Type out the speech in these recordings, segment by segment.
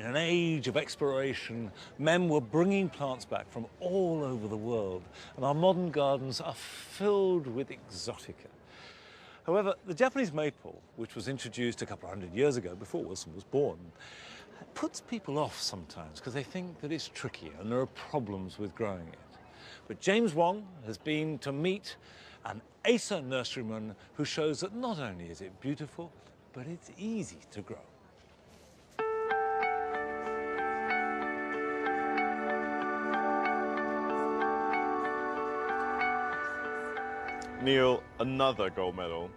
an age of exploration, men were bringing plants back from all over the world, and our modern gardens are filled with exotica. However, the Japanese maple, which was introduced a couple of hundred years ago, before Wilson was born, puts people off sometimes because they think that it's tricky and there are problems with growing it. But James Wong has been to meet an Acer nurseryman who shows that not only is it beautiful, but it's easy to grow. Neil, another gold medal.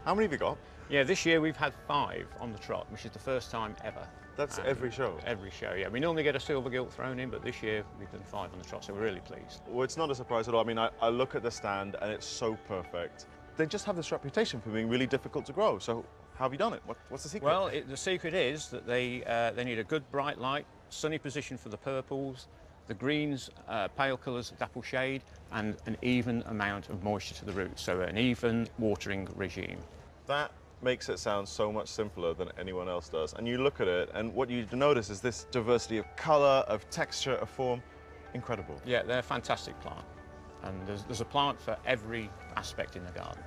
How many have you got? Yeah, this year we've had 5 on the trot, which is the first time ever. That's every show? Every show, yeah. We normally get a silver gilt thrown in, but this year we've done 5 on the trot, so we're really pleased. Well, it's not a surprise at all. I mean, I look at the stand and it's so perfect. They just have this reputation for being really difficult to grow. So how have you done it? What's the secret? Well, the secret is that they need a good bright light, sunny position for the purples, the greens, pale colours, dapple shade, and an even amount of moisture to the roots, so an even watering regime. That makes it sound so much simpler than anyone else does. And you look at it, and what you notice is this diversity of colour, of texture, of form. Incredible. Yeah, they're a fantastic plant. And there's a plant for every aspect in the garden.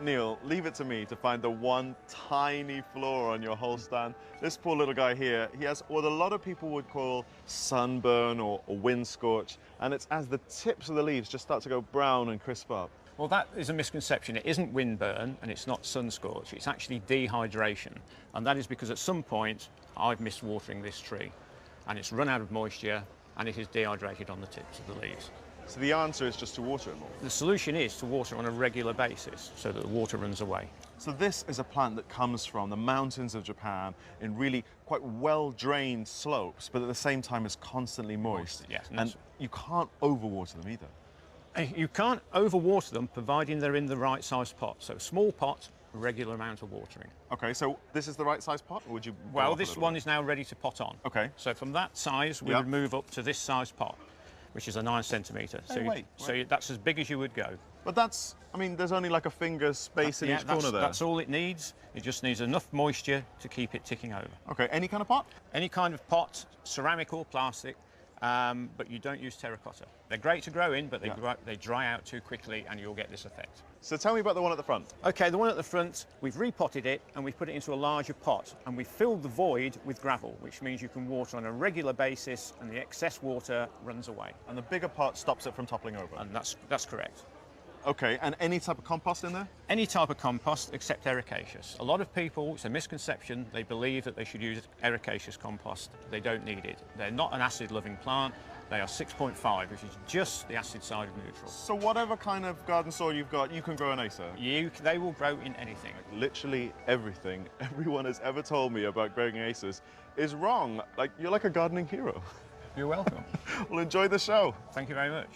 Neil, leave it to me to find the one tiny flaw on your whole stand. This poor little guy here, he has what a lot of people would call sunburn or wind scorch, and it's as the tips of the leaves just start to go brown and crisp up. Well, that is a misconception. It isn't windburn and it's not sun scorch. It's actually dehydration. And that is because at some point I've missed watering this tree and it's run out of moisture and it is dehydrated on the tips of the leaves. So the answer is just to water it more? The solution is to water on a regular basis so that the water runs away. So this is a plant that comes from the mountains of Japan in really quite well-drained slopes, but at the same time is constantly moist. Yes. And you can't overwater them either. You can't overwater them providing they're in the right size pot. So small pot, a regular amount of watering. Okay, so this is the right size pot, or would you? Well, this one is now ready to pot on. Okay. So from that size, we would move up to this size pot, which is a 9 centimetre. So that's as big as you would go. But that's, I mean, there's only like a finger space in each corner there. That's all it needs. It just needs enough moisture to keep it ticking over. Okay, any kind of pot? Any kind of pot, ceramic or plastic, but you don't use terracotta. They're great to grow in, but they dry out too quickly and you'll get this effect. So tell me about the one at the front. Okay, the one at the front, we've repotted it and we've put it into a larger pot and we've filled the void with gravel, which means you can water on a regular basis and the excess water runs away. And the bigger pot stops it from toppling over? And that's correct. Okay, and any type of compost in there? Any type of compost except ericaceous. A lot of people, it's a misconception, they believe that they should use ericaceous compost. They don't need it. They're not an acid-loving plant. They are 6.5, which is just the acid side of neutral. So whatever kind of garden soil you've got, you can grow an Acer? They will grow in anything. Literally everything everyone has ever told me about growing Acers is wrong. Like, you're like a gardening hero. You're welcome. Well, enjoy the show. Thank you very much.